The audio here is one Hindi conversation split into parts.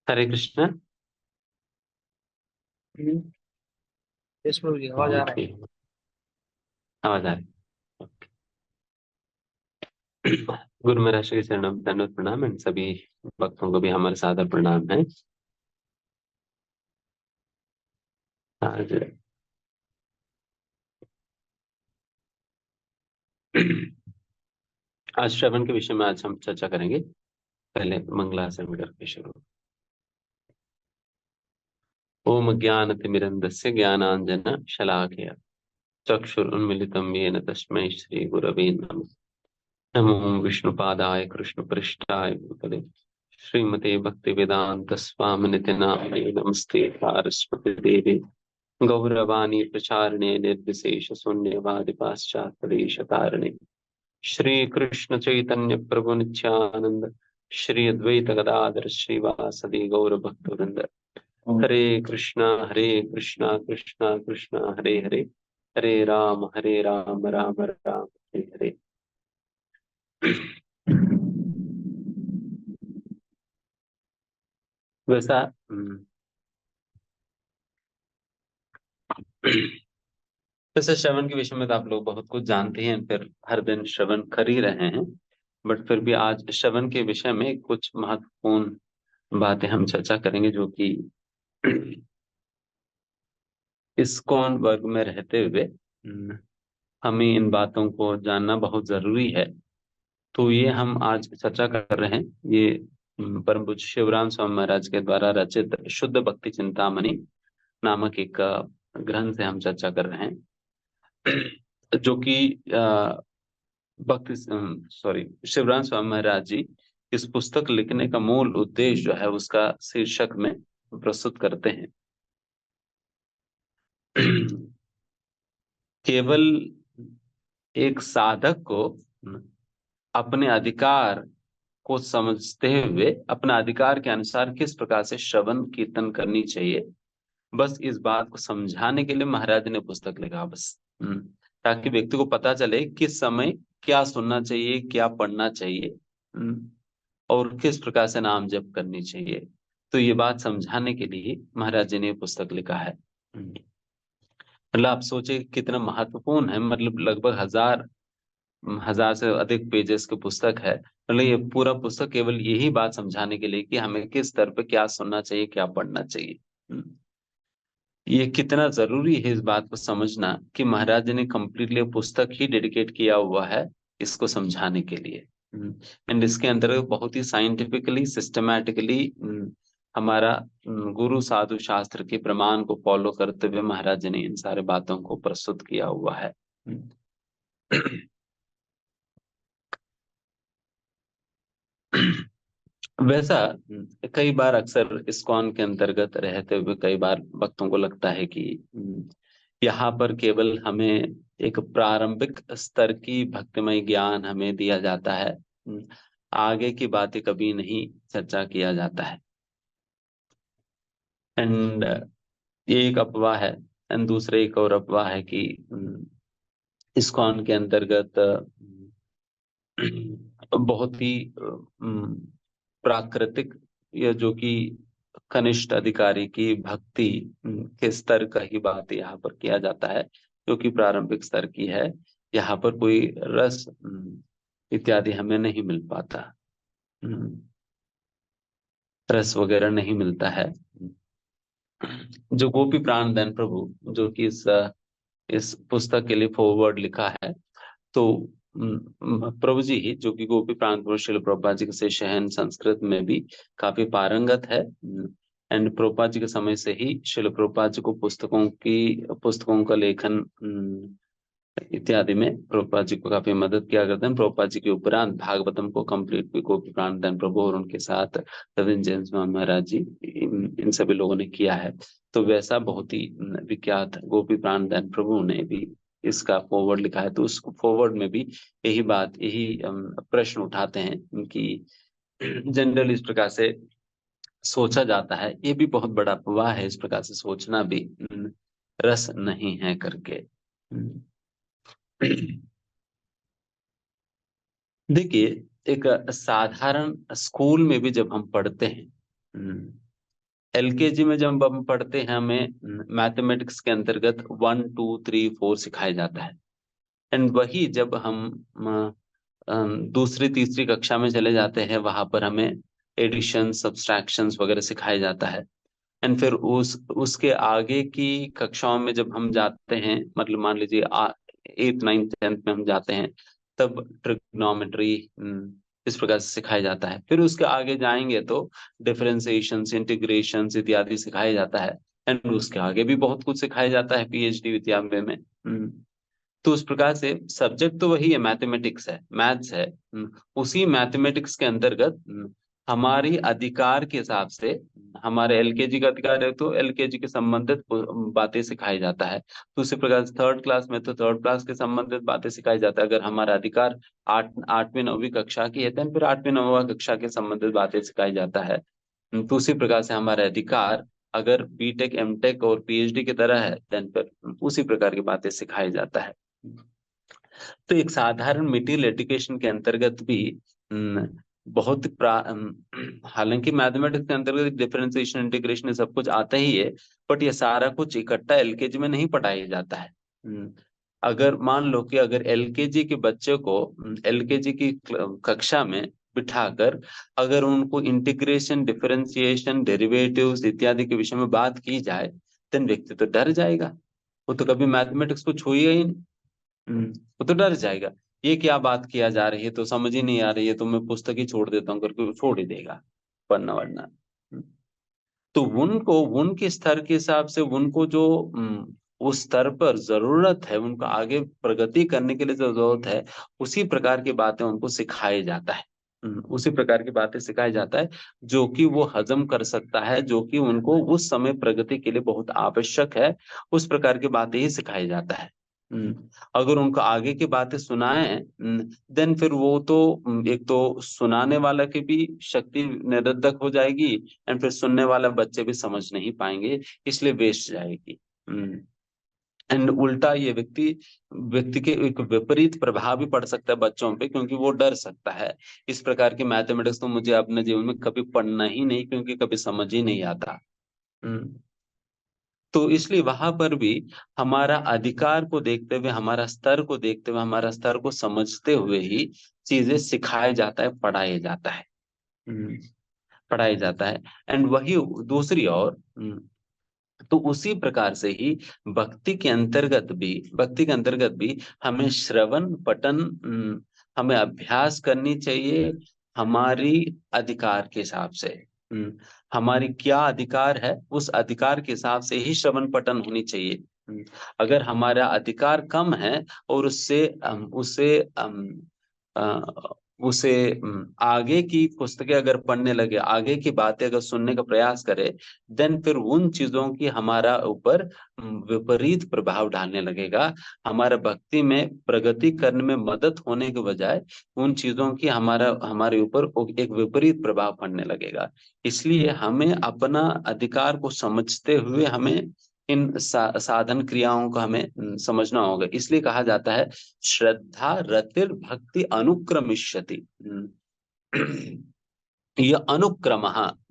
हरे कृष्ण। यस प्रभु जी, आवाज आ रहा है। ओके, आवाज आ रही। गुरु महाराज श्री चरणम दंडवत प्रणाम एंड सभी भक्तों को भी हमारे सादर प्रणाम है। आज आज श्रवण के विषय में आज हम चर्चा करेंगे। पहले मंगलाचरण करके शुरू। ओम ज्ञानतिमिरन्दस्य ज्ञानांजन शलाकया चक्षुरुन्मीलितं येन तस्मै श्री गुरवे नमः। नमो विष्णुपादाय कृष्णपृष्ठाय भूतले श्रीमते भक्तिवेदांत स्वामिनिति नामिने नमस्ते सारस्वती देवी गौरवाणी प्रचारणे निर्विशेष शून्यवादि पाश्चात्यदेशतारिणे श्री कृष्ण चैतन्य प्रभु नित्यानंद श्री अद्वैत गदाधर श्रीवासदि गौर भक्त वृंद। हरे कृष्णा कृष्णा कृष्णा हरे हरे, हरे राम राम राम हरे हरे। वैसा वैसे श्रवण के विषय में तो आप लोग बहुत कुछ जानते हैं, फिर हर दिन श्रवण कर ही रहे हैं, बट फिर भी आज श्रवण के विषय में कुछ महत्वपूर्ण बातें हम चर्चा करेंगे, जो कि इस्कॉन वर्ग में रहते हुए हमें इन बातों को जानना बहुत जरूरी है। तो ये हम आज चर्चा कर रहे हैं। ये परम पूज्य शिवराम स्वामी महाराज के द्वारा रचित शुद्ध भक्ति चिंतामणि नामक एक ग्रंथ से हम चर्चा कर रहे हैं, जो कि भक्ति शिवराम स्वामी महाराज जी इस पुस्तक लिखने का मूल उद्देश्य जो है उसका शीर्षक में प्रस्तुत करते हैं। केवल एक साधक को अपने अधिकार को समझते हुए अपना अधिकार के अनुसार किस प्रकार से श्रवण कीर्तन करनी चाहिए, बस इस बात को समझाने के लिए महाराज ने पुस्तक लिखा। बस ताकि व्यक्ति को पता चले किस समय क्या सुनना चाहिए, क्या पढ़ना चाहिए, और किस प्रकार से नाम जप करनी चाहिए। तो ये बात समझाने के लिए महाराज जी ने पुस्तक लिखा है। मतलब आप सोचे कितना महत्वपूर्ण है। मतलब लगभग हजार से अधिक पेजेस की पुस्तक है। मतलब ये पूरा पुस्तक केवल यही बात समझाने के लिए कि हमें किस स्तर पे क्या सुनना चाहिए, क्या पढ़ना चाहिए। ये कितना जरूरी है इस बात को समझना कि महाराज जी ने कंप्लीटली पुस्तक ही डेडिकेट किया हुआ है इसको समझाने के लिए। एंड इसके अंदर बहुत ही साइंटिफिकली सिस्टमैटिकली हमारा गुरु साधु शास्त्र के प्रमाण को फॉलो करते हुए महाराज जी ने इन सारे बातों को प्रस्तुत किया हुआ है। वैसा कई बार अक्सर इस्कॉन के अंतर्गत रहते हुए कई बार भक्तों को लगता है कि यहाँ पर केवल हमें एक प्रारंभिक स्तर की भक्तिमय ज्ञान हमें दिया जाता है, आगे की बातें कभी नहीं चर्चा किया जाता है। एंड ये एक अफवाह है। एंड दूसरे एक और अफवाह है कि इस्कॉन के अंतर्गत बहुत ही प्राकृतिक या जो कि कनिष्ठ अधिकारी की भक्ति के स्तर का ही बात यहाँ पर किया जाता है, जो कि प्रारंभिक स्तर की है। यहाँ पर कोई रस इत्यादि हमें नहीं मिल पाता, रस वगैरह नहीं मिलता है। जो गोपी प्राणधन प्रभु, जो कि इस पुस्तक के लिए फॉरवर्ड लिखा है, तो प्रभु जी ही, जो कि गोपी प्राण प्रभु श्रील प्रभुपाद जी के शिष्य हैं, संस्कृत में भी काफी पारंगत है। एंड प्रभुपाद जी के समय से ही श्रील प्रभुपाद जी को पुस्तकों का लेखन इत्यादि में प्रभुपाद जी को काफी मदद किया करते हैं। प्रभुपाद जी के उपरांत भागवतम को कंप्लीट भी गोपी प्राणधन प्रभु और उनके साथ रविंद्र जेम्स महाराज जी, इन सभी लोगों ने किया है। तो वैसा बहुत ही विख्यात गोपी प्राणधन प्रभु ने भी इसका फॉरवर्ड लिखा है। तो उस फॉरवर्ड में भी यही बात, यही प्रश्न उठाते हैं कि जनरल इस प्रकार से सोचा जाता है। ये भी बहुत बड़ा अफवाह है, इस प्रकार से सोचना भी रस नहीं है करके। देखिए, एक साधारण स्कूल में भी जब हम पढ़ते हैं, एलकेजी में जब हम पढ़ते हैं हमें मैथमेटिक्स के अंतर्गत 1 2 3 4 सिखाया जाता है। एंड वही जब हम दूसरी तीसरी कक्षा में चले जाते हैं वहां पर हमें एडिशन सब्सट्रैक्शंस वगैरह सिखाया जाता है। एंड फिर उसके आगे की कक्षाओं में जब हम जाते हैं, मतलब मान लीजिए 8th 9th 10th में हम जाते हैं, तब ट्रिग्नोमेट्री इस प्रकार से सिखाया जाता है। फिर उसके आगे जाएंगे तो डिफरेंशिएशन इंटीग्रेशन इत्यादि सिखाया जाता है। एंड उसके आगे भी बहुत कुछ सिखाया जाता है पीएचडी विद्यालय में। तो उस प्रकार से सब्जेक्ट तो वही है, मैथमेटिक्स है, मैथ्स है। उसी मैथमेटिक्स के अंतर्गत हमारी अधिकार के हिसाब से, हमारे एलकेजी का अधिकार है तो एलकेजी के संबंधित बातें सिखाई जाता है। तो उसी प्रकार से 3rd क्लास में तो 3rd क्लास के संबंधित बातें सिखाई जाता है। अगर हमारा अधिकार 8वीं 9वीं कक्षा की है तो फिर 8वीं 9वीं कक्षा के संबंधित बातें सिखाई जाता है। तो उसी प्रकार से हमारा अधिकार अगर बीटेक एमटेक और पीएचडी की तरह है देन फिर उसी प्रकार की बातें सिखाया जाता है। तो एक साधारण मिडिल एजुकेशन के अंतर्गत भी बहुत हालांकि मैथमेटिक्स के अंतर्गत डिफरेंशिएशन इंटीग्रेशन सब कुछ आता ही है, बट ये सारा कुछ इकट्ठा एलकेजी में नहीं पढ़ाया जाता है। अगर मान लो कि अगर एलकेजी के बच्चे को एलकेजी की कक्षा में बिठाकर अगर उनको इंटीग्रेशन डिफरेंशिएशन डेरिवेटिव्स इत्यादि के विषय में बात की जाए तो व्यक्ति तो डर जाएगा, वो तो कभी मैथमेटिक्स को छुएगा ही नहीं। वो तो डर जाएगा, ये क्या बात किया जा रही है, तो समझ ही नहीं आ रही है, तो मैं पुस्तक ही छोड़ देता हूँ करके वो छोड़ ही देगा पढ़ना वढ़ना। तो उनको उनके स्तर के हिसाब से उनको जो उस स्तर पर जरूरत है, उनको आगे प्रगति करने के लिए जो जरूरत है उसी प्रकार की बातें उनको सिखाया जाता है। उसी प्रकार की बातें सिखाया जाता है जो कि वो हजम कर सकता है, जो कि उनको उस समय प्रगति के लिए बहुत आवश्यक है, उस प्रकार की बातें ही सिखाया जाता है। अगर उनको आगे की बातें सुनाएं देन फिर वो तो एक तो सुनाने वाला की भी शक्ति निरर्धक हो जाएगी एंड फिर सुनने वाला बच्चे भी समझ नहीं पाएंगे, इसलिए वेस्ट जाएगी। एंड उल्टा ये व्यक्ति के एक विपरीत प्रभाव भी पड़ सकता है बच्चों पे, क्योंकि वो डर सकता है इस प्रकार की मैथमेटिक्स तो मुझे अपने जीवन में कभी पढ़ना ही नहीं, क्योंकि कभी समझ ही नहीं आता। तो इसलिए वहां पर भी हमारा अधिकार को देखते हुए, हमारा स्तर को देखते हुए, हमारा स्तर को समझते हुए ही चीजें सिखाया जाता है, पढ़ाया जाता है। पढ़ाया जाता है। एंड वही दूसरी ओर तो उसी प्रकार से ही भक्ति के अंतर्गत भी हमें श्रवण पठन हमें अभ्यास करनी चाहिए हमारी अधिकार के हिसाब से। हमारी क्या अधिकार है उस अधिकार के हिसाब से ही श्रवण पठन होनी चाहिए। अगर हमारा अधिकार कम है और उसे आगे की पुस्तकें अगर पढ़ने लगे, आगे की बातें अगर सुनने का प्रयास करे, देन फिर उन चीजों की हमारा ऊपर विपरीत प्रभाव डालने लगेगा। हमारा भक्ति में प्रगति करने में मदद होने के बजाय उन चीजों की हमारे ऊपर एक विपरीत प्रभाव पड़ने लगेगा। इसलिए हमें अपना अधिकार को समझते हुए हमें इन साधन क्रियाओं को हमें समझना होगा। इसलिए कहा जाता है श्रद्धा रतिर भक्ति अनुक्रमिष्यति। ये अनुक्रम,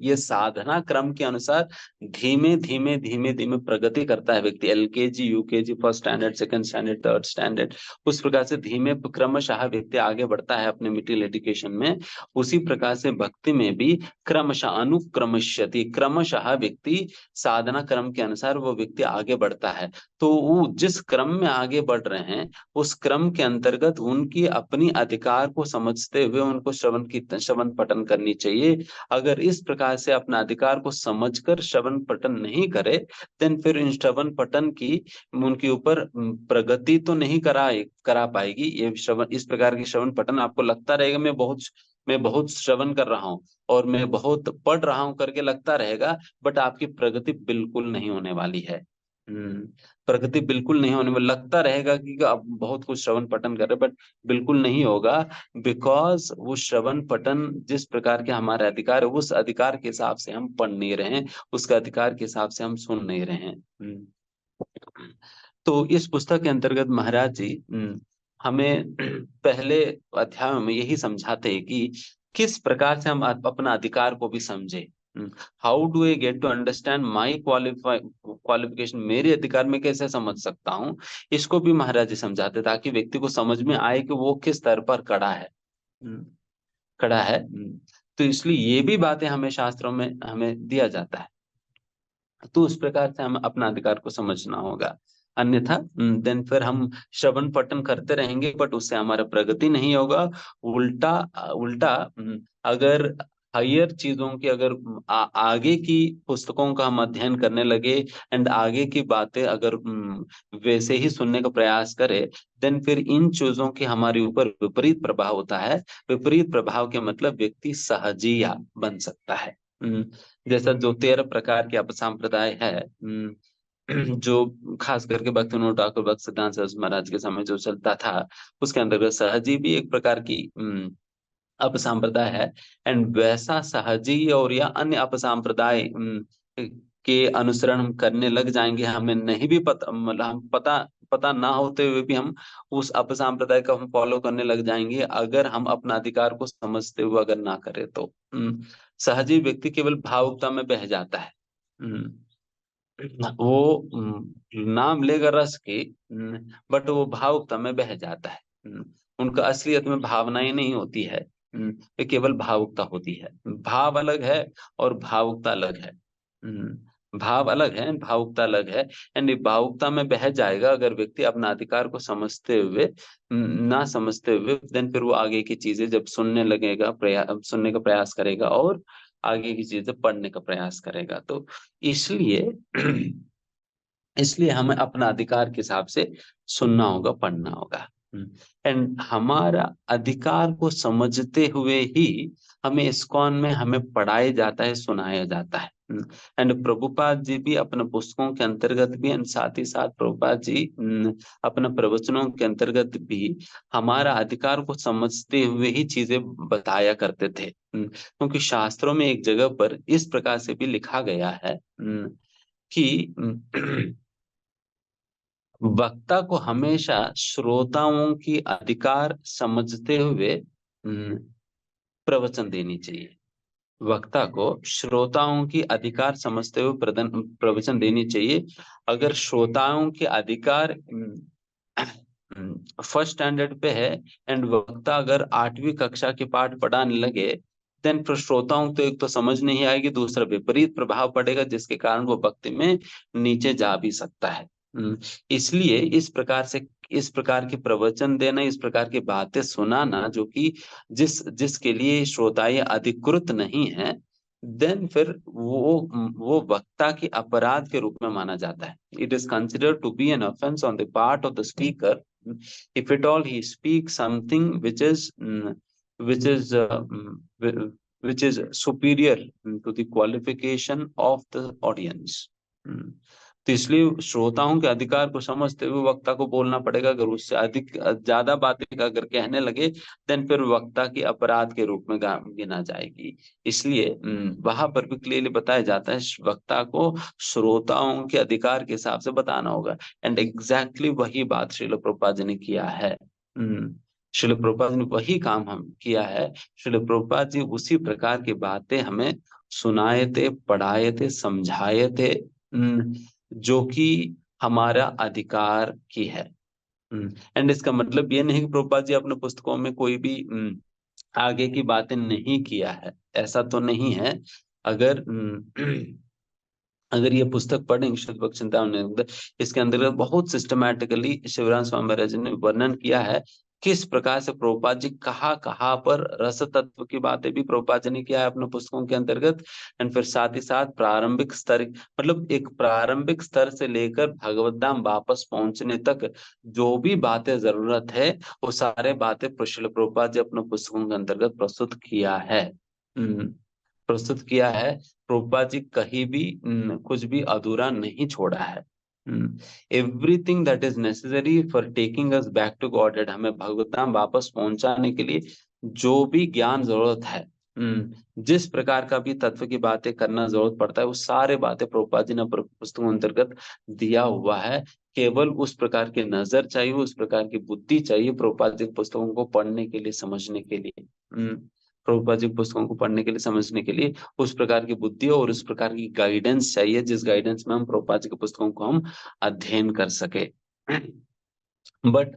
ये साधना क्रम के अनुसार धीमे धीमे धीमे धीमे प्रगति करता है व्यक्ति। LKG UKG first standard second standard third standard उस प्रकार से धीमे क्रमशः व्यक्ति आगे बढ़ता है अपने मिडिल एजुकेशन में। उसी प्रकार से भक्ति में भी क्रमशः अनुक्रमश्यति, क्रमशः व्यक्ति साधना क्रम के अनुसार वो व्यक्ति आगे बढ़ता है। तो वो जिस क्रम में आगे बढ़ रहे हैं उस क्रम के अंतर्गत उनकी अपनी अधिकार को समझते हुए उनको श्रवण पठन करनी चाहिए। अगर इस प्रकार से अपना अधिकार को समझकर श्रवण पठन नहीं करे देन फिर इन श्रवण पठन की उनके ऊपर प्रगति तो नहीं करा पाएगी। ये श्रवण, इस प्रकार की श्रवण पठन आपको लगता रहेगा मैं बहुत श्रवण कर रहा हूँ और मैं बहुत पढ़ रहा हूँ करके लगता रहेगा, बट आपकी प्रगति बिल्कुल नहीं होने वाली है। प्रगति बिल्कुल नहीं होने वाली, लगता रहेगा कि आप बहुत कुछ श्रवण पठन कर रहे, बट बिल्कुल नहीं होगा। बिकॉज वो श्रवण पठन जिस प्रकार के हमारे अधिकार है उस अधिकार के हिसाब से हम पढ़ नहीं रहे, उसका अधिकार के हिसाब से हम सुन नहीं रहे। तो इस पुस्तक के अंतर्गत महाराज जी हमें पहले अध्याय में यही समझाते हैं कि किस प्रकार से हम अपना अधिकार को भी समझे। How do I get to understand my qualification, मेरे अधिकार में कैसे समझ सकता हूँ, इसको भी महाराज जी समझाते ताकि व्यक्ति को समझ में आए कि वो किस स्तर पर खड़ा है। खड़ा है। तो इसलिए ये भी बातें हमें शास्त्रों में हमें दिया जाता है। तो उस प्रकार से हमें अपना अधिकार को समझना होगा, अन्यथा देन फिर हम श्रवण पठन करते रहेंगे बट उससे हमारा प्रगति नहीं होगा। उल्टा उल्टा अगर हायर चीजों की अगर आगे की पुस्तकों का हम अध्ययन करने लगे एंड आगे की बातें अगर वैसे ही सुनने का प्रयास करें, देन फिर इन चीजों की हमारे ऊपर विपरीत प्रभाव होता है। विपरीत प्रभाव के मतलब व्यक्ति सहजिया बन सकता है। जैसा जो 13 प्रकार के अपसंप्रदाय है, जो खास करके भक्तिविनोद ठाकुर भक्त सिद्धांत सरस्वती महाराज के समय जो चलता था, उसके अंतर्गत सहजी भी एक प्रकार की अपसंप्रदाय है। एंड वैसा सहजी और या अन्य अपसंप्रदाय के अनुसरण हम करने लग जाएंगे, हमें नहीं भी पता, मतलब हम पता ना होते हुए भी हम उस अपसंप्रदाय का हम फॉलो करने लग जाएंगे, अगर हम अपना अधिकार को समझते हुए अगर ना करें तो। सहजी व्यक्ति केवल भावुकता में बह जाता है। वो नाम लेगा रस की, बट वो भावुकता में बह जाता है। उनका असलियत में भावनाएं नहीं होती है, ये केवल भावुकता होती है। भाव अलग है और भावुकता अलग है। भाव अलग है, भावुकता अलग है। एंड भावुकता में बह जाएगा अगर व्यक्ति अपना अधिकार को समझते हुए ना समझते हुए, देन फिर वो आगे की चीजें जब सुनने लगेगा, सुनने का प्रयास करेगा और आगे की चीजें पढ़ने का प्रयास करेगा। तो इसलिए इसलिए हमें अपना अधिकार के हिसाब से सुनना होगा, पढ़ना होगा। एंड हमारा अधिकार को समझते हुए ही हमें इस्कॉन में हमें पढ़ाया जाता है, सुनाया जाता है। एंड प्रभुपाद जी भी अपने पुस्तकों के अंतर्गत भी एंड साथ ही साथ प्रभुपाद जी अपने प्रवचनों के अंतर्गत भी हमारा अधिकार को समझते हुए ही चीजें बताया करते थे। क्योंकि शास्त्रों में एक जगह पर इस प्रकार से भी लिखा गया है कि वक्ता को हमेशा श्रोताओं की अधिकार समझते हुए प्रवचन देनी चाहिए। वक्ता को श्रोताओं की अधिकार समझते हुए प्रवचन देनी चाहिए। अगर श्रोताओं के अधिकार फर्स्ट स्टैंडर्ड पे है एंड वक्ता अगर 8वीं कक्षा के पाठ पढ़ाने लगे, देन फिर श्रोताओं तो एक तो समझ नहीं आएगी, दूसरा विपरीत प्रभाव पड़ेगा जिसके कारण वो भक्ति में नीचे जा भी सकता है। इसलिए इस प्रकार के प्रवचन देना, इस प्रकार की बातें सुनाना जो कि जिसके लिए श्रोताएं अधिकृत नहीं है, देन फिर वो वक्ता की अपराध के रूप में माना जाता है। It is considered to be an offence on the part of the speaker if at all he speaks something which is uh, which is superior to the qualification of the audience। तो इसलिए श्रोताओं के अधिकार को समझते हुए वक्ता को बोलना पड़ेगा। अगर उससे अधिक ज्यादा बातें अगर कहने लगे, देन फिर वक्ता की अपराध के रूप में गिना जाएगी। इसलिए वहां पर भी क्लियरली बताया जाता है वक्ता को श्रोताओं के अधिकार के हिसाब से बताना होगा। एंड एग्जैक्टली वही बात श्रील प्रभुपाद जी ने किया है। श्रील प्रभुपाद जी ने वही काम हम किया है। श्रील प्रभुपाद जी उसी प्रकार की बातें हमें सुनाए थे, पढ़ाए थे, समझाए थे, जो कि हमारा अधिकार की है। एंड इसका मतलब ये नहीं कि प्रभुपाद जी अपने पुस्तकों में कोई भी आगे की बातें नहीं किया है, ऐसा तो नहीं है। अगर अगर ये पुस्तक पढ़ेंगे शुद्ध भक्ति चिंतामणि, इसके अंतर्गत बहुत सिस्टमैटिकली शिवराम स्वामी महाराज ने वर्णन किया है किस प्रकार से प्रभुपाद जी कहाँ पर रस तत्व की बातें भी प्रभुपाद जी ने किया है अपने पुस्तकों के अंतर्गत। एंड फिर साथ ही साथ प्रारंभिक स्तर, मतलब एक प्रारंभिक स्तर से लेकर भगवत धाम वापस पहुंचने तक जो भी बातें जरूरत है, वो सारे बातें श्रील प्रभुपाद जी अपने पुस्तकों के अंतर्गत प्रस्तुत किया है। प्रभुपाद जी कहीं भी कुछ भी अधूरा नहीं छोड़ा है। Everything that is necessary for taking us back to God, हमें भगवत धाम वापस पहुंचाने के लिए जो भी ज्ञान जरूरत है, जिस प्रकार का भी तत्व की बातें करना जरूरत पड़ता है, वो सारे बातें प्रभुपाद जी ने पुस्तकों अंतर्गत दिया हुआ है। केवल उस प्रकार की नजर चाहिए, उस प्रकार की बुद्धि चाहिए प्रभुपाद जी पुस्तकों को पढ़ने के लिए, समझने के लिए। प्रभुपाद जी की पुस्तकों को पढ़ने के लिए, समझने के लिए उस प्रकार की बुद्धि और उस प्रकार की गाइडेंस चाहिए, जिस गाइडेंस में हम प्रभुपाद जी की पुस्तकों को हम अध्ययन कर सके। बट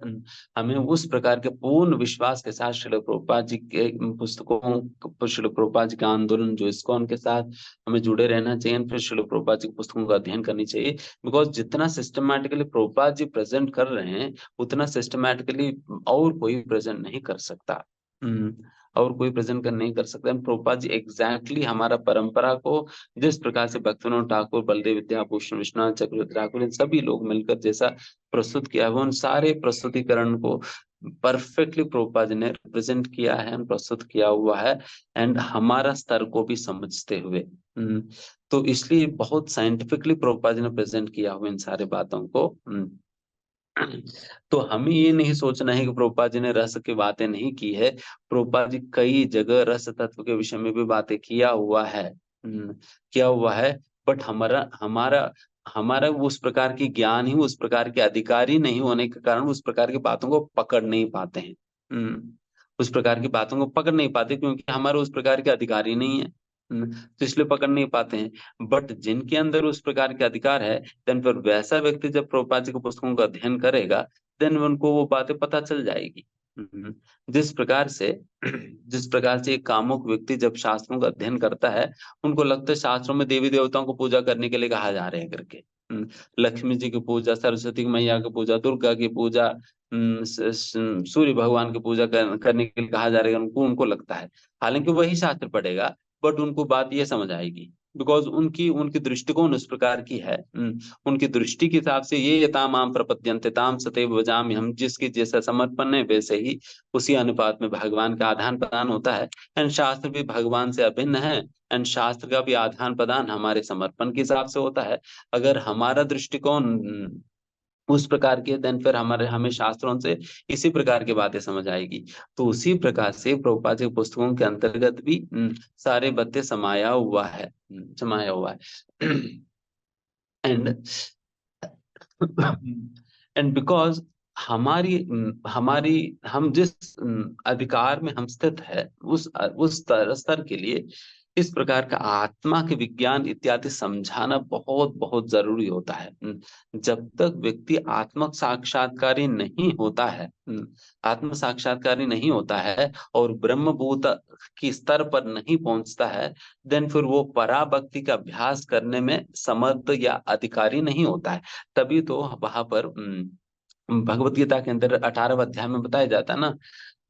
हमें उस प्रकार के पूर्ण विश्वास के साथ श्रील प्रभुपाद जी के पुस्तकों, श्रील प्रभुपाद जी का आंदोलन जो इस्कॉन के साथ हमें जुड़े रहना चाहिए, फिर श्रील प्रभुपाद जी की पुस्तकों का अध्ययन करनी चाहिए। बिकॉज जितना सिस्टमैटिकली प्रभुपाद जी प्रेजेंट कर रहे हैं, उतना सिस्टमैटिकली और कोई प्रेजेंट नहीं कर सकता। और कोई प्रेजेंट नहीं कर सकता। प्रभुपाद जी एग्जैक्टली हमारा परंपरा को जिस प्रकार से भक्तिविनोद ठाकुर, बलदेव विद्याभूषण, विश्वनाथ चक्रवर्ती ठाकुर, इन सभी लोग मिलकर जैसा प्रस्तुत किया है, उन सारे प्रस्तुतिकरण को परफेक्टली प्रभुपाद जी ने रिप्रेजेंट किया है, प्रस्तुत किया हुआ है, एंड हमारा स्तर को भी समझते हुए। तो इसलिए बहुत साइंटिफिकली प्रभुपाद जी ने प्रेजेंट किया हुआ इन सारे बातों को। तो हमें ये नहीं सोचना है कि प्रभुपाद जी ने रस की बातें नहीं की है। प्रभुपाद जी कई जगह रस तत्व के विषय में भी बातें किया हुआ है, किया हुआ है। बट हमारा हमारा हमारा उस प्रकार की ज्ञान ही, उस प्रकार के अधिकारी नहीं होने के कारण उस प्रकार की बातों को पकड़ नहीं पाते हैं। उस प्रकार की बातों को पकड़ नहीं पाते क्योंकि हमारे उस प्रकार के अधिकारी नहीं है। तो इसलिए पकड़ नहीं पाते हैं। बट जिनके अंदर उस प्रकार के अधिकार है, देन फिर वैसा व्यक्ति जब प्रभुपाद जी की पुस्तकों का अध्ययन करेगा, देन उनको वो बातें पता चल जाएगी। जिस प्रकार से एक कामुक व्यक्ति जब शास्त्रों का अध्ययन करता है, उनको लगता है शास्त्रों में देवी देवताओं को पूजा करने के लिए कहा जा रहे हैं करके। लक्ष्मी जी की पूजा, सरस्वती मैया की पूजा, दुर्गा की पूजा, सूर्य भगवान की पूजा करने के लिए कहा जा रहा है, उनको लगता है। हालांकि वही शास्त्र पढ़ेगा, बट उनको बात ये समझ आएगी, बिकॉज उनकी उनकी दृष्टिकोण उस प्रकार की है। उनकी दृष्टि के हिसाब से ये यताम आम प्रपद्यन्ते ताम सतैव भजामि, हम जिसकी जैसा समर्पण है वैसे ही उसी अनुपात में भगवान का आदान प्रदान होता है। एंड शास्त्र भी भगवान से अभिन्न है, एंड शास्त्र का भी आदान प्रदान हमारे समर्पण के हिसाब से होता है। अगर हमारा दृष्टिकोण उस प्रकार के, देन फिर हमें शास्त्रों से इसी प्रकार की बातें समझ आएगी। तो उसी प्रकार से प्रभुपाद जी की पुस्तकों के अंतर्गत भी सारे बातें समाया हुआ है, एंड एंड बिकॉज हमारी हमारी हम जिस अधिकार में हम स्थित है, उस स्तर के लिए इस प्रकार का आत्मा के विज्ञान इत्यादि समझाना बहुत बहुत जरूरी होता है। जब तक व्यक्ति आत्मक साक्षात्कारी नहीं होता है, आत्म साक्षात्कारी नहीं होता है और ब्रह्मभूत की स्तर पर नहीं पहुंचता है, देन फिर वो पराभक्ति का अभ्यास करने में समर्थ या अधिकारी नहीं होता है। तभी तो वहां पर भगवत गीता के अंदर 18वें अध्याय में बताया जाता है ना,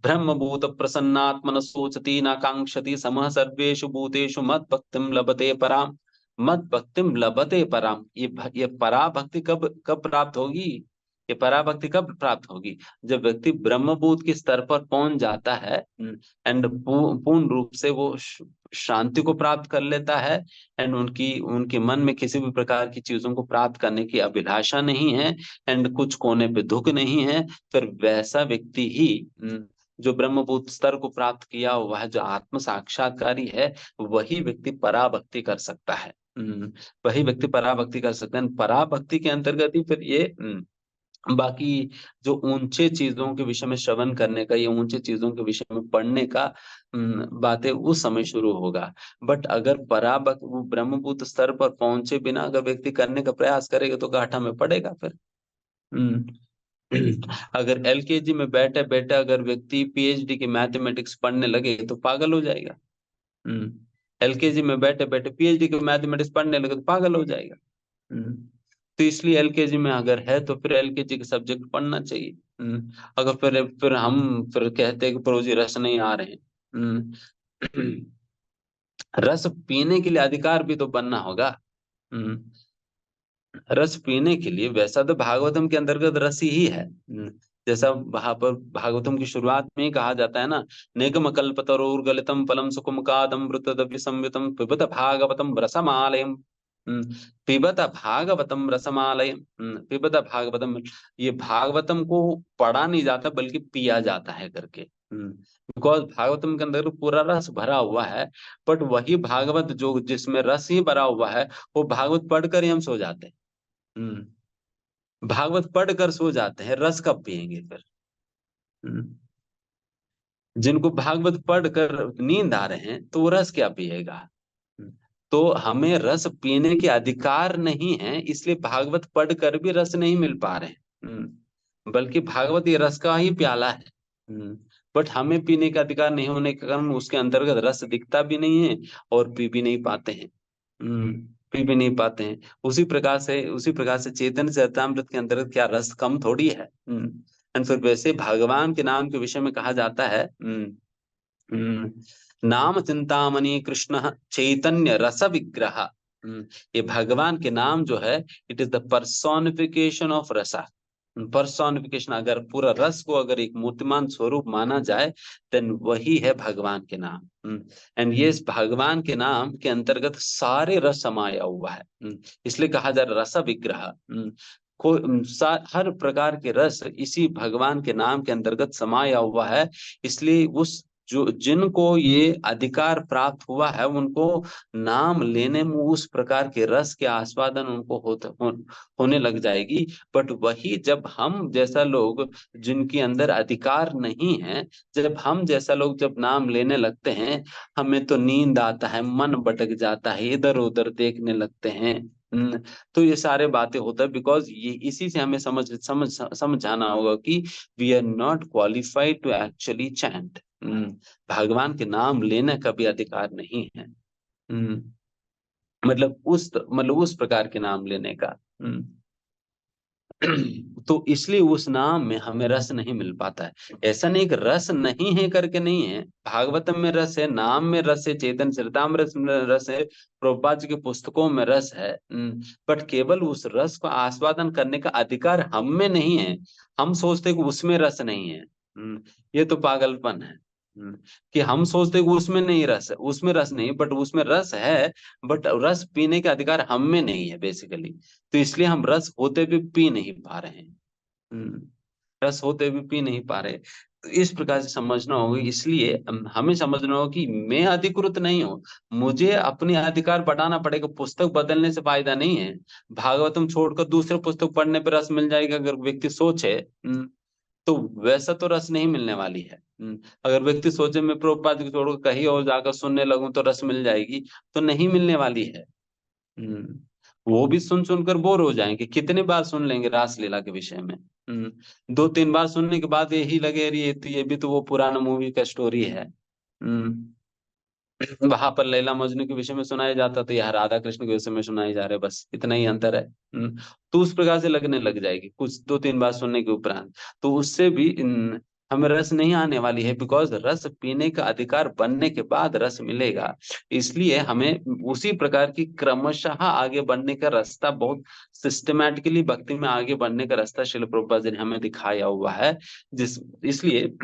ब्रह्मभूत प्रसन्नात्मन सोचती न कांक्षति समः सर्वेषु भूतेषु मत भक्तिम लभते पराम। मत भक्तिम लभते पराम, ये पराभक्ति कब कब प्राप्त होगी? ये पराभक्ति कब प्राप्त होगी? जब व्यक्ति ब्रह्मभूत के स्तर पर पहुंच जाता है, एंड पूर्ण रूप से वो शांति को प्राप्त कर लेता है, एंड उनके मन में किसी भी प्रकार की चीजों को प्राप्त करने की अभिलाषा नहीं है, एंड कुछ कोने पे दुख नहीं है, फिर वैसा व्यक्ति ही जो ब्रह्मभूत स्तर को प्राप्त किया हुआ है, जो आत्म साक्षात्कारी है, वही व्यक्ति पराभक्ति कर सकता है। वही व्यक्ति पराभक्ति कर सकता है। पराभक्ति के अंतर्गत ही फिर ये बाकी जो ऊंचे चीजों के विषय में श्रवण करने का, या ऊंचे चीजों के विषय में पढ़ने का बातें उस समय शुरू होगा। बट अगर पराभक्त वो ब्रह्मभूत स्तर पर पहुंचे बिना अगर व्यक्ति करने का प्रयास करेगा तो घाटा में पड़ेगा फिर। अगर एलकेजी में बैठे बैठे अगर व्यक्ति पीएचडी की मैथमेटिक्स पढ़ने लगे तो पागल हो जाएगा। एलकेजी में बैठे बैठे पीएचडी की मैथमेटिक्स पढ़ने लगे तो पागल हो जाएगा। तो इसलिए एलकेजी में अगर है तो फिर एलकेजी के सब्जेक्ट पढ़ना चाहिए। अगर फिर हम फिर कहते हैं कि प्रोजी रस नहीं आ रहे हैं, रस पीने के लिए अधिकार भी तो बनना होगा। रस पीने के लिए, वैसा तो भागवतम के अंतर्गत रस ही है। जैसा वहां पर भागवतम की शुरुआत में ही कहा जाता है ना, नेगम कल्पतरोर्गलितम फलम सुकुमकादमृतदपि संयुतम पिबत भागवतम रसमालयम। पिबत भागवतम रसमालयम, पिबत भागवतम, ये भागवतम को पढ़ा नहीं जाता बल्कि पिया जाता है करके। बिकॉज भागवतम के अंदर पूरा रस भरा हुआ है। बट वही भागवत जो जिसमें रस ही भरा हुआ है, वो भागवत पढ़कर ही हम सो जाते हैं। भागवत पढ़कर सो जाते हैं, रस कब पिएंगे फिर? जिनको भागवत पढ़कर नींद आ रहे हैं तो वो रस क्या पिएगा। तो हमें रस पीने के अधिकार नहीं है, इसलिए भागवत पढ़कर भी रस नहीं मिल पा रहे हैं। बल्कि भागवत ये रस का ही प्याला है। बट हमें पीने का अधिकार नहीं होने के कारण उसके अंतर्गत रस दिखता भी नहीं है और पी भी नहीं पाते हैं। पी भी नहीं पाते हैं। उसी प्रकार से चैतन्य चरितामृत के अंतर्गत क्या रस कम थोड़ी है। एंड फिर वैसे भगवान के नाम के विषय में कहा जाता है, नाम चिंतामणि कृष्ण चैतन्य रस विग्रह। ये भगवान के नाम जो है, it is the personification of रसा। पर्सोनिफिकेशन, अगर पूरा रस को अगर एक मूर्तिमान स्वरूप माना जाए, देन वही है भगवान के नाम। एंड ये इस भगवान के नाम के अंतर्गत सारे रस समाया हुआ है। इसलिए कहा जा रहा रस विग्रह। हर प्रकार के रस इसी भगवान के नाम के अंतर्गत समाया हुआ है। इसलिए उस जो जिनको ये अधिकार प्राप्त हुआ है, उनको नाम लेने में उस प्रकार के रस के आस्वादन उनको होने लग जाएगी। बट वही जब हम जैसा लोग जिनके अंदर अधिकार नहीं है, जब हम जैसा लोग जब नाम लेने लगते हैं, हमें तो नींद आता है, मन भटक जाता है, इधर उधर देखने लगते हैं। तो ये सारे बातें होता है बिकॉज ये इसी से हमें समझाना होगा कि we are not qualified to actually chant. भगवान के नाम लेने का भी अधिकार नहीं है। मतलब उस प्रकार के नाम लेने का। तो इसलिए उस नाम में हमें रस नहीं मिल पाता है। ऐसा नहीं कि रस नहीं है करके नहीं है, भागवतम में रस है, नाम में रस है, चेतन चरितामृत में रस है, प्रभुपाद जी की पुस्तकों में रस है। बट केवल उस रस को आस्वादन करने का अधिकार हम में नहीं है। हम सोचते कि उसमें रस नहीं है। ये तो पागलपन है। कि हम सोचते कि उसमें नहीं रस है, उसमें रस नहीं, बट उसमें रस है। बट रस पीने का अधिकार हम में नहीं है बेसिकली। तो इसलिए हम रस होते भी पी नहीं पा रहे हैं। रस होते भी पी नहीं पा रहे। तो इस प्रकार से समझना होगा। इसलिए हमें समझना होगा कि मैं अधिकृत नहीं हूँ, मुझे अपने अधिकार बढ़ाना पड़ेगा। पुस्तक बदलने से फायदा नहीं है। भागवतम छोड़कर दूसरे पुस्तक पढ़ने पर रस मिल जाएगा अगर व्यक्ति सोचे। तो वैसा तो रस नहीं मिलने वाली है। अगर व्यक्ति सोचे मैं प्रभुपाद को छोड़कर कहीं और जाकर सुनने लगूं तो रस मिल जाएगी, तो नहीं मिलने वाली है। हम्म वो भी सुन सुनकर बोर हो जाएंगे। कितने बार सुन लेंगे रासलीला के विषय में। 2-3 बार सुनने के बाद यही लगे, अरे ये भी तो वो पुराना मूवी का स्टोरी है। वहां पर लैला मजनू के विषय में सुनाया जाता, तो यहाँ राधा कृष्ण के विषय में सुनाए जा रहे, बस इतना ही अंतर है। तो उस प्रकार से लगने लग जाएगी कुछ 2-3 बार सुनने के उपरांत। तो उससे भी हमें रस नहीं आने वाली है, बिकॉज रस पीने का अधिकार बनने के बाद रस मिलेगा। इसलिए हमें उसी प्रकार की क्रमशः आगे बढ़ने का रास्ता, बहुत सिस्टमैटिकली भक्ति में आगे बढ़ने का रास्ता श्रील प्रभुपाद जी ने हमें दिखाया हुआ है। इसलिए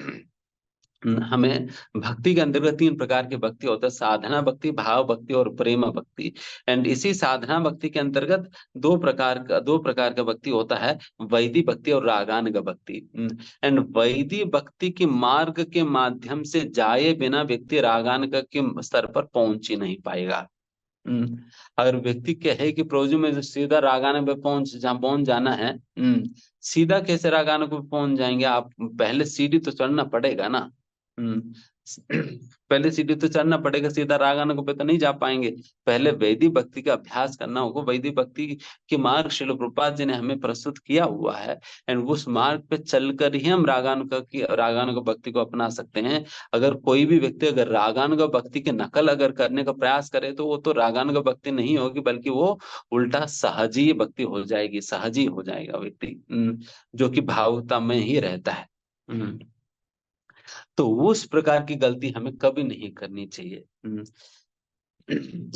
हमें भक्ति के अंतर्गत 3 प्रकार की भक्ति होता है, साधना भक्ति, भाव भक्ति और प्रेम भक्ति। एंड इसी साधना भक्ति के अंतर्गत दो प्रकार का भक्ति होता है, वैदिक भक्ति और रागानुग भक्ति। एंड वैदिक भक्ति के मार्ग के माध्यम से जाए बिना व्यक्ति रागानुग के स्तर पर पहुंच ही नहीं पाएगा। अगर व्यक्ति कहे कि प्रभु में सीधा रागानुग पे पहुंच जाना है, सीधा कैसे रागानुग पे पहुंच जाएंगे आप? पहले सीढ़ी तो चढ़ना पड़ेगा ना। हम्म पहले सीढ़ी तो चढ़ना पड़ेगा, सीधा रागानुग पे तो नहीं जा पाएंगे। पहले वैदिक भक्ति का अभ्यास करना होगा। वैदिक भक्ति के मार्ग श्रील प्रभुपाद जी ने हमें प्रस्तुत किया हुआ है। एंड उस मार्ग पे चलकर ही हम रागानुग भक्ति को अपना सकते हैं। अगर कोई भी व्यक्ति अगर रागानुग भक्ति की नकल अगर करने का प्रयास करे, तो वो तो रागानुग भक्ति नहीं होगी, बल्कि वो उल्टा सहजी भक्ति हो जाएगी, सहजी हो जाएगा व्यक्ति, जो कि भावुकता में ही रहता है। तो उस प्रकार की गलती हमें कभी नहीं करनी चाहिए।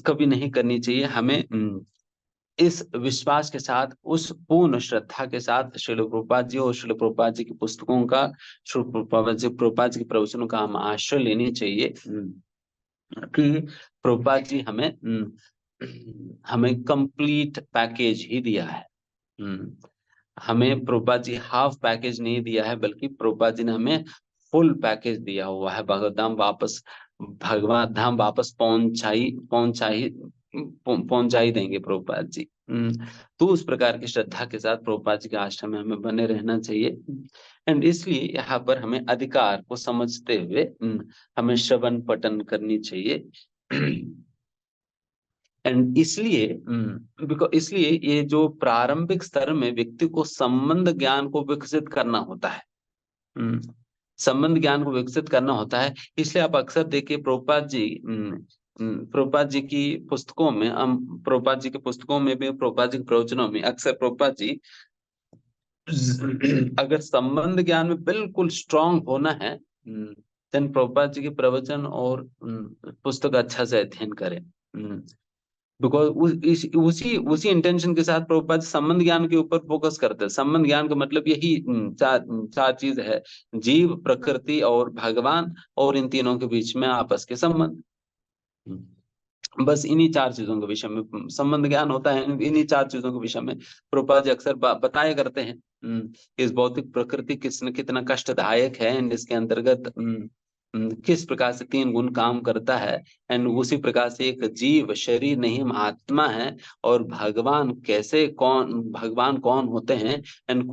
कभी नहीं करनी चाहिए। हमें इस विश्वास के साथ, उस पूर्ण श्रद्धा के साथ श्रील प्रभुपाद जी और श्रील प्रभुपाद जी की पुस्तकों का, श्री प्रभुपाद जी के प्रवचनों का हम आश्रय लेनी चाहिए कि प्रभुपाद जी हमें कंप्लीट पैकेज ही दिया है। हमें प्रभुपाद जी हाफ पैकेज नहीं दिया है, बल्कि प्रभुपाद जी ने हमें फुल पैकेज दिया हुआ है। भगवत धाम वापस पहुंचाई पहुंचा ही देंगे प्रभुपाद जी। तो उस प्रकार की श्रद्धा के साथ प्रभुपाद जी के आश्रम में हमें बने रहना चाहिए। एंड इसलिए यहाँ पर हमें अधिकार को समझते हुए हमें श्रवण पठन करनी चाहिए। एंड इसलिए बिकॉज इसलिए ये जो प्रारंभिक स्तर में व्यक्ति को संबंध ज्ञान को विकसित करना होता है, संबंध ज्ञान को विकसित करना होता है। इसलिए आप अक्सर देखिए प्रभुपाद जी की पुस्तकों में, हम प्रभुपाद जी की पुस्तकों में भी, प्रभुपाद जी के प्रवचनों में अक्सर प्रभुपाद जी अगर संबंध ज्ञान में बिल्कुल स्ट्रांग होना है, देन प्रभुपाद जी के प्रवचन और पुस्तक अच्छा से अध्ययन करें। बिकॉज उसी उसी इंटेंशन के साथ प्रभुपाद संबंध ज्ञान के ऊपर फोकस करते हैं। संबंध ज्ञान का मतलब यही चार चीज है: जीव, प्रकृति और भगवान, और इन तीनों के बीच में आपस के संबंध। बस इन्हीं चार चीजों के विषय में संबंध ज्ञान होता है। इन्हीं चार चीजों के विषय में प्रभुपाद जी अक्सर बताया करते हैं। इस भौतिक प्रकृति कितना कष्टदायक है, एंड इसके अंतर्गत किस प्रकार से तीन गुण काम करता है, एंड उसी प्रकार से एक जीव शरीर नहीं आत्मा है, और भगवान कौन होते हैं, एंड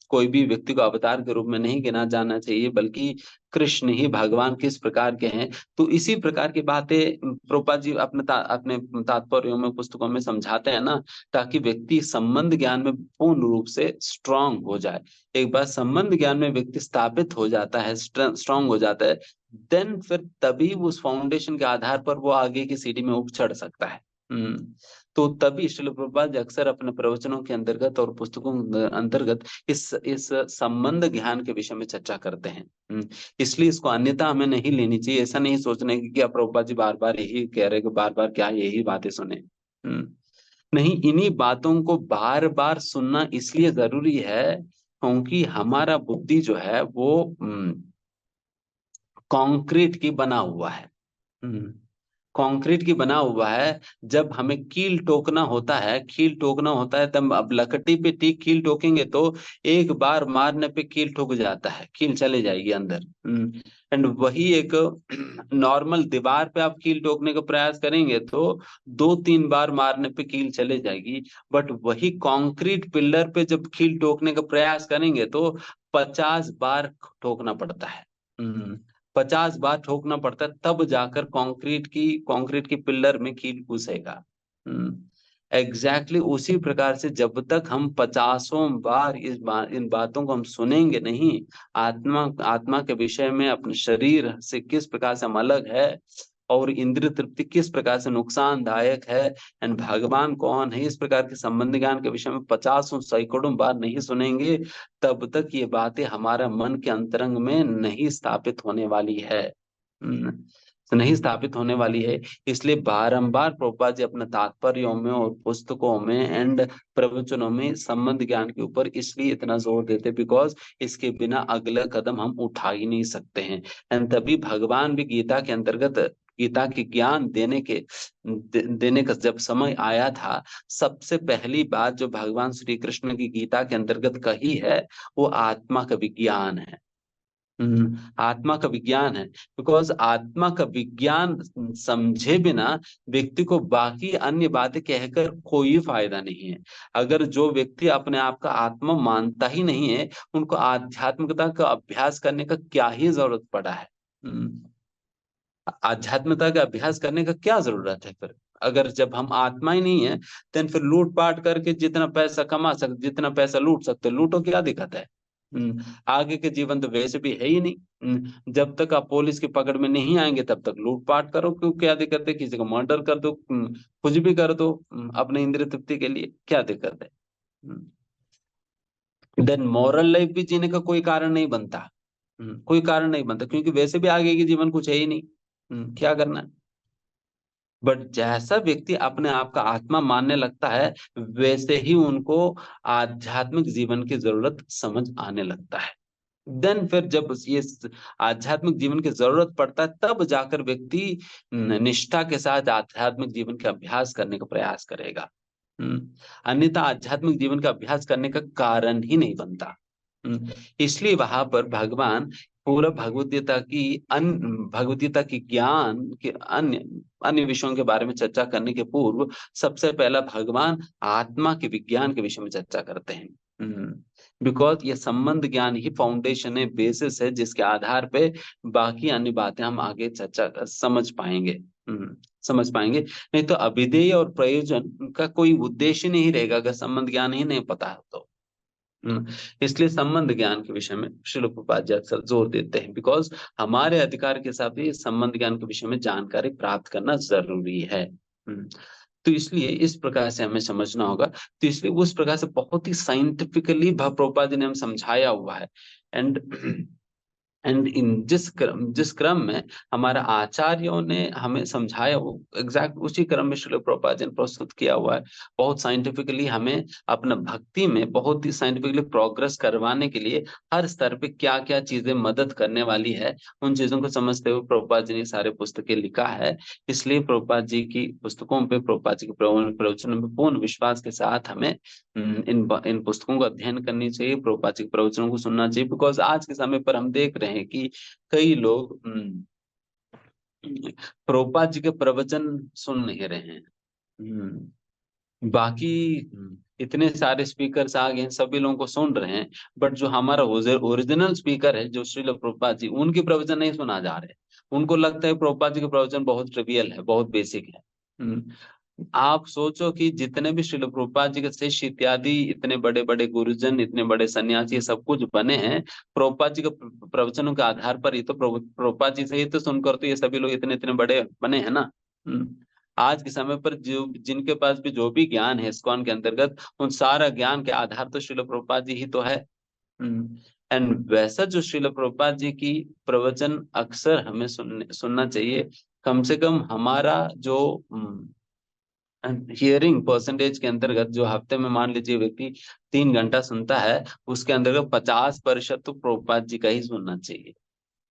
कोई भी व्यक्ति को अवतार के रूप में नहीं गिना जाना चाहिए, बल्कि कृष्ण ही भगवान किस प्रकार के हैं। तो इसी प्रकार की बातें प्रभुपाद जी अपने तात्पर्यों में, पुस्तकों में समझाते हैं ना, ताकि व्यक्ति संबंध ज्ञान में पूर्ण रूप से स्ट्रांग हो जाए। एक बार संबंध ज्ञान में व्यक्ति स्थापित हो जाता है, स्ट्रांग हो जाता है, देन फिर तभी उस फाउंडेशन के आधार पर वो आगे की सीढ़ी में उठ चढ़ सकता है। तो तभी श्रील प्रभुपाद जी अक्सर अपने प्रवचनों के अंतर्गत और पुस्तकों के अंतर्गत इस संबंध ज्ञान के विषय में चर्चा करते हैं। इसलिए इसको अन्यथा हमें नहीं लेनी चाहिए। ऐसा नहीं सोचने की क्या प्रभुपाद जी बार बार यही कह रहे कि बार बार क्या यही बातें सुने। नहीं, इन्हीं बातों को बार बार सुनना इसलिए जरूरी है क्योंकि हमारा बुद्धि जो है वो कंक्रीट की बना हुआ है। कंक्रीट की बना हुआ है। जब हमें कील ठोकना होता है, तब अब लकड़ी पे कील ठोकेंगे तो एक बार मारने पे कील ठुक जाता है, कील चले जाएगी अंदर। एंड वही एक नॉर्मल दीवार पे आप कील ठोकने का प्रयास करेंगे तो 2-3 बार मारने पे कील चले जाएगी। बट वही कंक्रीट पिलर पे जब कील ठोकने का प्रयास करेंगे तो 50 बार ठोकना पड़ता है। 50 बार ठोकना पड़ता है, तब जाकर कंक्रीट की पिलर में कील घुसेगा। एग्जैक्टली उसी प्रकार से जब तक हम 50 बार इन बातों को हम सुनेंगे नहीं, आत्मा के विषय में, अपने शरीर से किस प्रकार से हम अलग है, और इंद्रिय तृप्ति किस प्रकार से नुकसानदायक है, एंड भगवान कौन है, इस प्रकार के संबंध ज्ञान के विषय में 50 सैकड़ों बार नहीं सुनेंगे, तब तक ये बातें हमारा मन के अंतरंग में नहीं स्थापित होने वाली है। नहीं स्थापित होने वाली है। इसलिए बारंबार प्रभुपाद जी अपने तात्पर्यों में और पुस्तकों में एंड प्रवचनों में संबंध ज्ञान के ऊपर इसलिए इतना जोर देते, बिकॉज इसके बिना अगला कदम हम उठा ही नहीं सकते हैं। एंड तभी भगवान भी गीता के अंतर्गत, गीता की ज्ञान देने का जब समय आया था, सबसे पहली बात जो भगवान श्री कृष्ण की गीता के अंतर्गत कही है वो आत्मा का विज्ञान है। आत्मा का विज्ञान है। बिकॉज आत्मा का विज्ञान समझे बिना व्यक्ति को बाकी अन्य बातें कहकर कोई फायदा नहीं है। अगर जो व्यक्ति अपने आप का आत्मा मानता ही नहीं है, उनको आध्यात्मिकता का अभ्यास करने का क्या ही जरूरत पड़ा है। आध्यात्मिकता का अभ्यास करने का क्या जरूरत है फिर, अगर जब हम आत्मा ही नहीं है, तो फिर लूट पाट करके जितना पैसा कमा सकते, जितना पैसा लूट सकते लूटो, क्या दिक्कत है। आगे के जीवन तो वैसे भी है ही नहीं। जब तक आप पुलिस की पकड़ में नहीं आएंगे तब तक लूटपाट करो, क्यों, क्या दिक्कत है, किसी को मर्डर कर दो, कुछ भी कर दो अपने इंद्रिय तृप्ति के लिए, क्या दिक्कत है। देन मॉरल लाइफ भी जीने का कोई कारण नहीं बनता, कोई कारण नहीं बनता, क्योंकि वैसे भी आगे के जीवन कुछ है ही नहीं, क्या करना है। बट जैसा व्यक्ति अपने आप का आत्मा मानने लगता है, वैसे ही उनको आध्यात्मिक जीवन की जरूरत समझ आने लगता है। देन फिर जब ये आध्यात्मिक जीवन की जरूरत पड़ता है, तब जाकर व्यक्ति निष्ठा के साथ आध्यात्मिक जीवन का अभ्यास करने का प्रयास करेगा। अन्यथा आध्यात्मिक जीवन का अभ्यास करने का कारण ही नहीं बनता। इसलिए वहां पर भगवान पूरा भगवत गीता की ज्ञान के अन्य अन्य विषयों के बारे में चर्चा करने के पूर्व सबसे पहला भगवान आत्मा के विज्ञान के विषय में चर्चा करते हैं। बिकॉज ये संबंध ज्ञान ही फाउंडेशन है, बेसिस है, जिसके आधार पे बाकी अन्य बातें हम आगे समझ पाएंगे। समझ पाएंगे। नहीं तो अभिधेय और प्रयोजन का कोई उद्देश्य नहीं रहेगा अगर संबंध ज्ञान ही नहीं पता है तो। इसलिए संबंध ज्ञान के विषय में श्रील प्रभुपाद जी अक्सर जोर देते हैं, बिकॉज हमारे अधिकार के हिसाब से संबंध ज्ञान के विषय में जानकारी प्राप्त करना जरूरी है। तो इसलिए इस प्रकार से हमें समझना होगा। तो इसलिए उस प्रकार से बहुत ही साइंटिफिकली प्रभुपाद जी ने हम समझाया हुआ है। एंड इन जिस क्रम में हमारा आचार्यों ने हमें समझाया, वो एग्जैक्ट उसी क्रम में श्रील प्रभुपाद जी ने प्रस्तुत किया हुआ है। बहुत साइंटिफिकली हमें अपना भक्ति में बहुत ही साइंटिफिकली प्रोग्रेस करवाने के लिए हर स्तर पे क्या क्या चीजें मदद करने वाली है, उन चीजों को समझते हुए प्रभुपाद जी ने सारे पुस्तकें लिखा है। इसलिए प्रभुपाद जी की पुस्तकों पे, प्रभुपाद जी के प्रवचनों में पूर्ण विश्वास के साथ हमें इन पुस्तकों का अध्ययन करनी चाहिए, प्रभुपाद जी के प्रवचनों को सुनना चाहिए। बिकॉज आज के समय पर हम देख रहे हैं कि कई लोग प्रभुपाद जी के प्रवचन सुन नहीं रहे हैं। बाकी इतने सारे स्पीकर्स आ गए हैं, सभी लोगों को सुन रहे हैं, बट जो हमारा ओरिजिनल स्पीकर है जो श्रील प्रभुपाद जी, उनके प्रवचन नहीं सुना जा रहे। उनको लगता है प्रभुपाद जी के प्रवचन बहुत ट्रिवियल है, बहुत बेसिक है। आप सोचो कि जितने भी श्रील प्रभुपाद जी के शिष्य इत्यादि, इतने बड़े बड़े गुरुजन, इतने बड़े सन्यासी, ये सब कुछ बने हैं प्रभुपाद जी के प्रवचनों के आधार पर ही तो। प्रभुपाद जी से ही तो सुनकर तो ये सभी लोग इतने इतने बड़े बने हैं ना। आज के समय पर जो जिनके पास भी जो भी ज्ञान है इस्कॉन के अंतर्गत, उन सारा ज्ञान के आधार तो श्रील प्रभुपाद जी ही तो है। एंड वैसा जो श्रील प्रभुपाद जी की प्रवचन अक्सर हमें सुनना चाहिए। कम से कम हमारा जो हियरिंग परसेंटेज के अंतर्गत, जो हफ्ते में मान लीजिए व्यक्ति 3 घंटा सुनता है, उसके अंतर्गत 50% तो प्रभुपाद जी का ही सुनना चाहिए।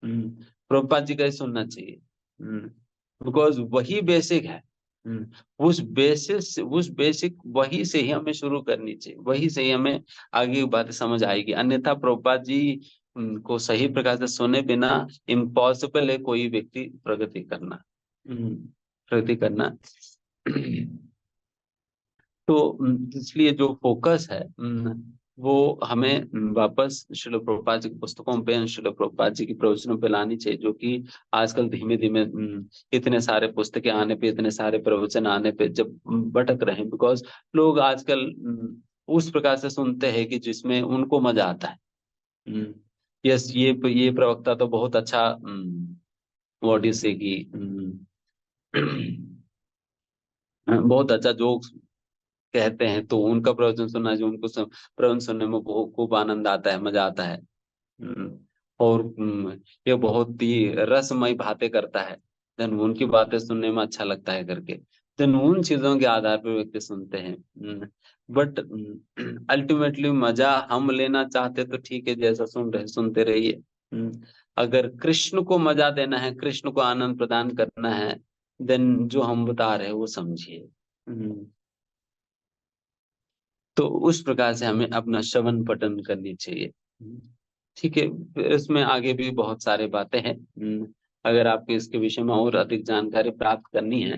प्रभुपाद जी का ही सुनना चाहिए, बिकॉज वही बेसिक है। उस बेसिक वही से ही हमें शुरू करनी चाहिए, वही से ही हमें आगे की बातें समझ आएगी। अन्यथा प्रभुपाद जी को सही प्रकार से सुने बिना इम्पॉसिबल है कोई व्यक्ति प्रगति करना। प्रगति करना। तो इसलिए जो फोकस है वो हमें वापस श्रील प्रभुपाद जी की पुस्तकों पे, श्रील प्रभुपाद जी की प्रवचनों पे लानी चाहिए, जो कि आजकल धीमे धीमे इतने सारे पुस्तकें आने पे, इतने सारे प्रवचन आने पे जब भटक रहे हैं। बिकॉज लोग आजकल उस प्रकार से सुनते हैं कि जिसमें उनको मजा आता है। यस, ये प्रवक्ता तो बहुत अच्छा व्हाट इज से की बहुत अच्छा जोक्स कहते हैं, तो उनका प्रवचन सुनना, जो उनको प्रवचन सुनने में बहुत खूब आनंद आता है, मजा आता है। हम्म, और ये बहुत ही रसमय बातें करता है, देन उनकी बातें सुनने में अच्छा लगता है करके, देन उन चीजों के आधार पर व्यक्ति सुनते हैं। बट अल्टीमेटली मजा हम लेना चाहते तो ठीक है, जैसा सुन रहे सुनते रहिए। अगर कृष्ण को मजा देना है, कृष्ण को आनंद प्रदान करना है, देन जो हम बता रहे हैं वो समझिए। तो उस प्रकार से हमें अपना श्रवण पठन करनी चाहिए। ठीक है, फिर इसमें आगे भी बहुत सारे बातें हैं। अगर आपको इसके विषय में और अधिक जानकारी प्राप्त करनी है,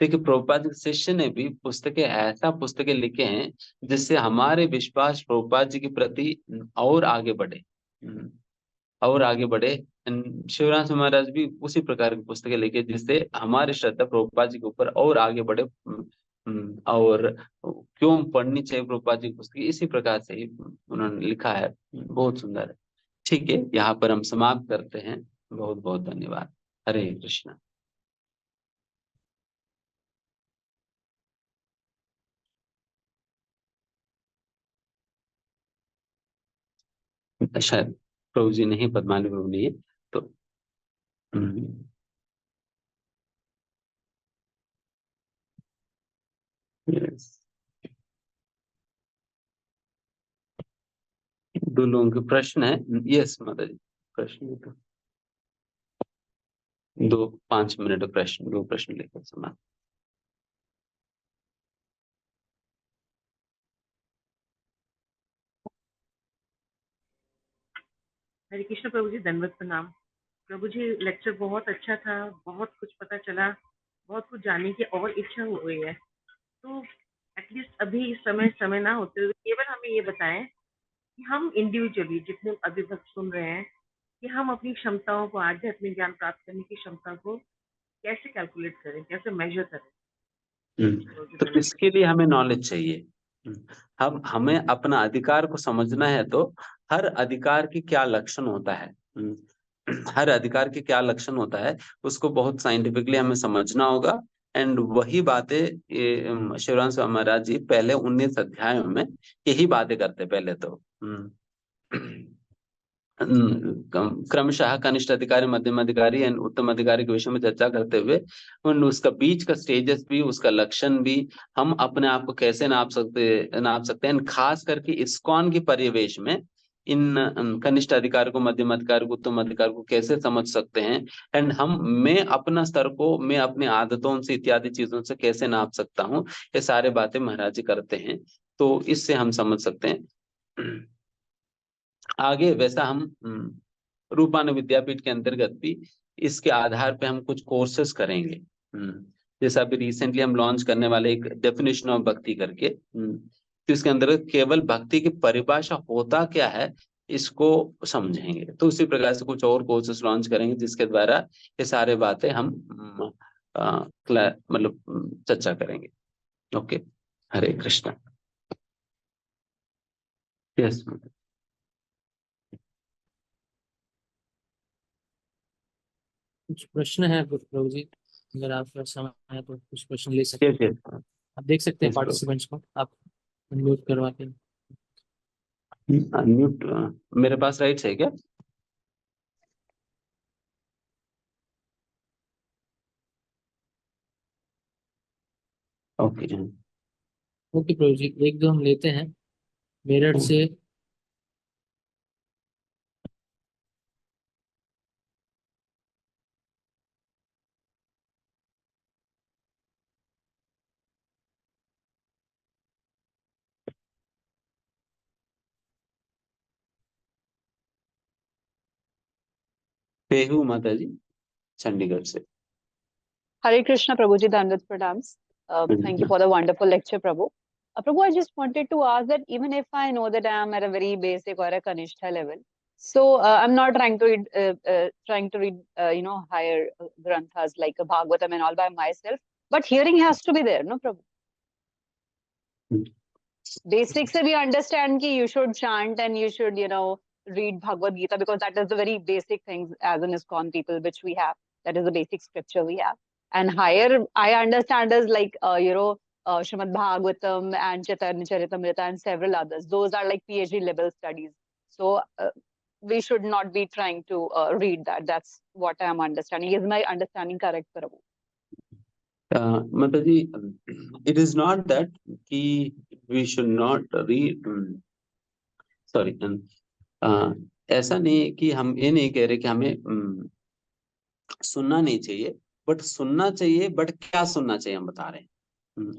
देखिए प्रभुपाद जी के शिष्य ने भी पुस्तकें लिखे हैं जिससे हमारे विश्वास प्रभुपाद जी के प्रति और आगे बढ़े। और आगे बढ़े। शिवराम जी महाराज भी उसी प्रकार की पुस्तकें लिखे जिससे हमारी श्रद्धा प्रभुपाद जी के ऊपर और आगे बढ़े। और क्यों पढ़नी चाहिए प्रभुपाद जी की पुस्तक, इसी प्रकार से ही उन्होंने लिखा है, बहुत सुंदर है। ठीक है, यहाँ पर हम समाप्त करते हैं। बहुत बहुत धन्यवाद। हरे कृष्णा। शायद प्रभु जी नहीं, पद्मानी प्रभु नहीं है तो yes। दो लोगों के प्रश्न है। यस माता जी, प्रश्न तो 5 मिनट प्रश्न, 2 प्रश्न लेकर समाप्त। हरे कृष्ण प्रभु जी, दंडवत प्रणाम। प्रभु जी, लेक्चर बहुत अच्छा था, बहुत कुछ पता चला, बहुत कुछ जानने की और इच्छा हो गई है। तो एटलीस्ट अभी इस समय समय ना होते हुए केवल हमें ये बताएं कि हम इंडिविजुअली जितने अभी भक्त सुन रहे हैं कि हम अपनी क्षमताओं को, आध्यात्मिक ज्ञान प्राप्त करने की क्षमता को कैसे कैलकुलेट करें, कैसे मेजर करें। प्रभु जी, तो धन्यवाद। इसके लिए हमें नॉलेज चाहिए। हम हमें अपना अधिकार को समझना है, तो हर अधिकार की क्या लक्षण होता है, हर अधिकार के क्या लक्षण होता है, उसको बहुत साइंटिफिकली हमें समझना होगा। एंड वही बातें ये शिवराम स्वामी महाराज जी पहले 19 अध्यायों में यही बातें करते पहले तो। क्रमशः कनिष्ठ अधिकारी, मध्यम अधिकारी एंड उत्तम अधिकारी के विषय में चर्चा करते हुए उसका बीच का स्टेजेस भी, उसका लक्षण भी, हम अपने आप को कैसे नाप सकते हैं, खास करके इस्कॉन की परिवेश में इन कनिष्ठ अधिकार को, मध्यम अधिकार को, उत्तम अधिकार को कैसे समझ सकते हैं। एंड मैं अपना स्तर को, मैं अपनी आदतों से इत्यादि चीजों से कैसे नाप सकता हूँ, ये सारे बातें महाराज जी करते हैं। तो इससे हम समझ सकते हैं। आगे वैसा हम रूपान विद्यापीठ के अंतर्गत भी इसके आधार पे हम कुछ कोर्सेज करेंगे। जैसा अभी रिसेंटली हम लॉन्च करने वाले एक डेफिनेशन ऑफ भक्ति करके, तो इसके अंतर्गत केवल भक्ति की परिभाषा होता क्या है इसको समझेंगे। तो उसी प्रकार से कुछ और कोर्सेज लॉन्च करेंगे जिसके द्वारा ये सारे बातें हम मतलब चर्चा करेंगे। ओके, हरे कृष्णा। यस। कुछ प्रश्न है प्रभु जी, अगर आपका समय है तो कुछ प्रश्न ले सकते यस। हैं। यस। आप देख सकते हैं यस। पार्टिसिपेंट्स को, आप अनम्यूट करवा के। अनम्यूट मेरे पास राइट्स है क्या? ओके। ओके प्रभु जी, एक दो हम लेते हैं मेरठ से। पेहू माता जी, चंडीगढ़ से। Hare Krishna, Prabhuji, Dandat Pradams. Thank you for the wonderful lecture, Prabhu. Prabhu, I just wanted to ask that even if I know that I am at a very basic or a Kanishtha level, so I'm not trying to read, higher granthas like a Bhagavatam and all by myself, but hearing has to be there, no, Prabhu? Basics se we understand ki you should chant and you should, read Bhagavad Gita because that is the very basic things as an ISKCON people which we have. That is the basic scripture we have. And higher, I understand is like, Srimad Bhagavatam and Chaitanya Charitamrita and several others. Those are like PhD level studies. So we should not be trying to read that. That's what I am understanding. Is my understanding correct, Prabhu? माता जी, it is not that कि we should not read, sorry, ऐसा नहीं है कि हम ये नहीं कह रहे कि हमें सुनना नहीं चाहिए, बट सुनना चाहिए, बट क्या सुनना चाहिए हम बता रहे हैं।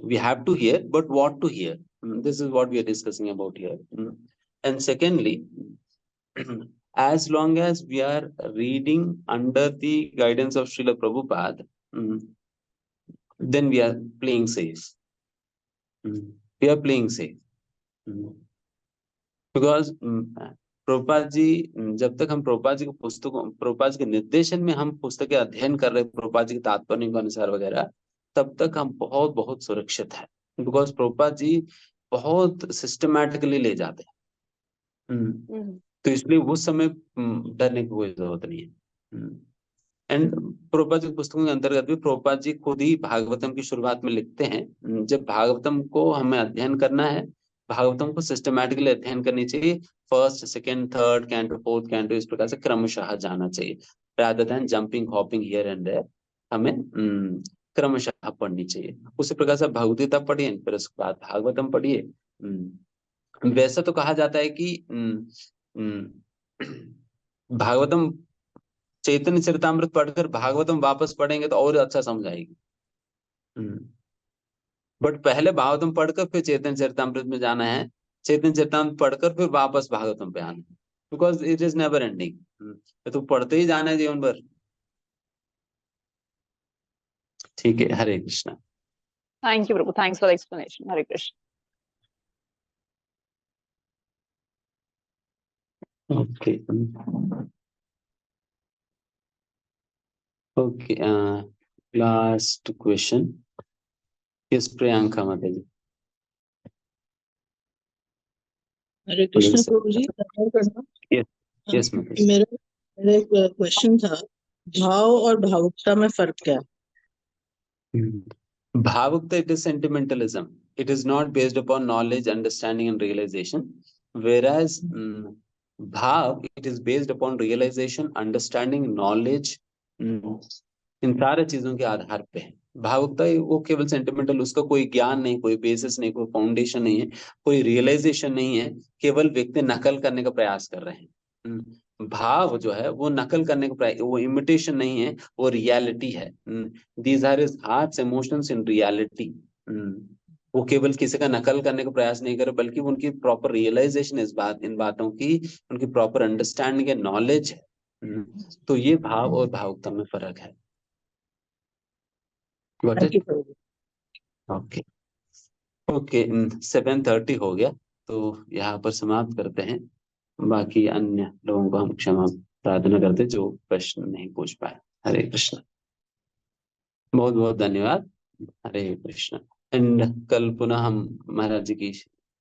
We have to hear, but what to hear? This is what we are discussing about here. And secondly, as long as we are reading under the guidance of Srila Prabhupada, then we are playing safe. We are playing safe. Because Prabhupada ji, जब तक हम प्रभुपाद जी के पुस्तकों, प्रभुपाद जी के निर्देशन में हम पुस्तकें अध्ययन कर रहे हैं प्रभुपाद जी के तात्पर्य के अनुसार वगैरह, तब तक हम बहुत बहुत सुरक्षित है। बिकॉज प्रभुपाद जी बहुत सिस्टमैटिकली ले जाते हैं। तो इसलिए उस समय डरने की कोई जरूरत नहीं है। एंड प्रभुपाद जी की पुस्तकों के अंतर्गत भी प्रभुपाद जी खुद ही भागवतम की शुरुआत में लिखते हैं, जब भागवतम को हमें अध्ययन करना है, भागवतम को सिस्टमैटिकली अध्ययन करनी चाहिए। First, second, third canto, fourth canto, इस प्रकार से क्रमशः जाना चाहिए, rather than jumping hopping here and there. हमें क्रमशः पढ़नी चाहिए। उसी प्रकार से भगवद्गीता पढ़िए, फिर उसके बाद भागवतम पढ़िए। वैसा तो कहा जाता है कि भागवतम, चैतन्य चरितामृत पढ़कर भागवतम वापस पढ़ेंगे तो और अच्छा समझ आएगी। बट पहले भागवतम पढ़कर फिर चैतन्य चरितामृत में जाना है, चैतन्य चरितामृत पढ़कर फिर वापस भागवतम पे आना है। Because it is never ending, तो पढ़ते ही जाना है जीवन भर। ठीक है, Hare Krishna. Thank you, Prabhu. Thanks for the explanation. Hare Krishna. Okay okay, last question. Yes Priyanka माता जी। हरे कृष्ण प्रभु जी, धन्यवाद करना। यस माता जी। मेरा एक क्वेश्चन था, भाव और भावुकता में फर्क क्या है? Bhavukta, it is sentimentalism. It is not based upon knowledge, understanding, and realization. Whereas bhav, it is based upon realization, understanding, knowledge. इन सारे चीजों के आधार पे है। भावुकता वो केवल सेंटिमेंटल, उसका कोई ज्ञान नहीं, कोई बेसिस नहीं, कोई फाउंडेशन नहीं है, कोई रियलाइजेशन नहीं है, केवल व्यक्ति नकल करने का प्रयास कर रहे हैं। भाव जो है वो नकल करने का प्रयास, वो इमिटेशन नहीं है, वो रियलिटी है। These are his hearts emotions in reality. वो केवल किसी का नकल करने का प्रयास नहीं करे, बल्कि उनकी प्रॉपर रियलाइजेशन इन बातों की, उनकी प्रॉपर अंडरस्टैंडिंग है, नॉलेज है। तो ये भाव और भावुकता में फर्क है। ओके ओके, 7:30 हो गया, तो यहाँ पर समाप्त करते हैं। बाकी अन्य लोगों को हम क्षमा प्रार्थना करते जो प्रश्न नहीं पूछ पाए। हरे कृष्ण, बहुत बहुत धन्यवाद। हरे कृष्ण। एंड कल पुनः हम महाराज जी की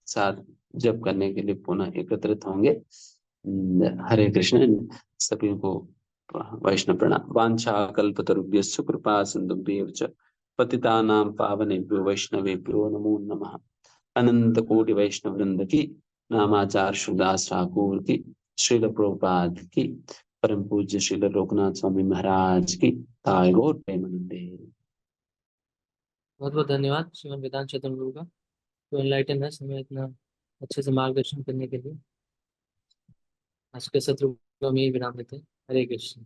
साथ जप करने के लिए पुनः एकत्रित होंगे। हरे कृष्ण। सभी को वैष्णव प्रणाम। वांछा कल्पतरुभ्यश्च कृपा सिन्धुभ्येव च पतितानां पावनेभ्यो वैष्णवेभ्यो नमो नमः। अनंत कोटि वैष्णव वृंद की, नामाचार शुदास ठाकुर की, श्रील प्रभुपाद की, परम पूज्य श्रील लोकनाथ स्वामी महाराज की ताय गौर प्रेमानंदे। बहुत बहुत धन्यवाद श्रीमद वेदांत चैतन्य प्रभु का, तो एनलाइटन है हमें इतना अच्छे से मार्गदर्शन करने के लिए। आज के सत्र को हम यही विराम देते हैं। हरे कृष्ण।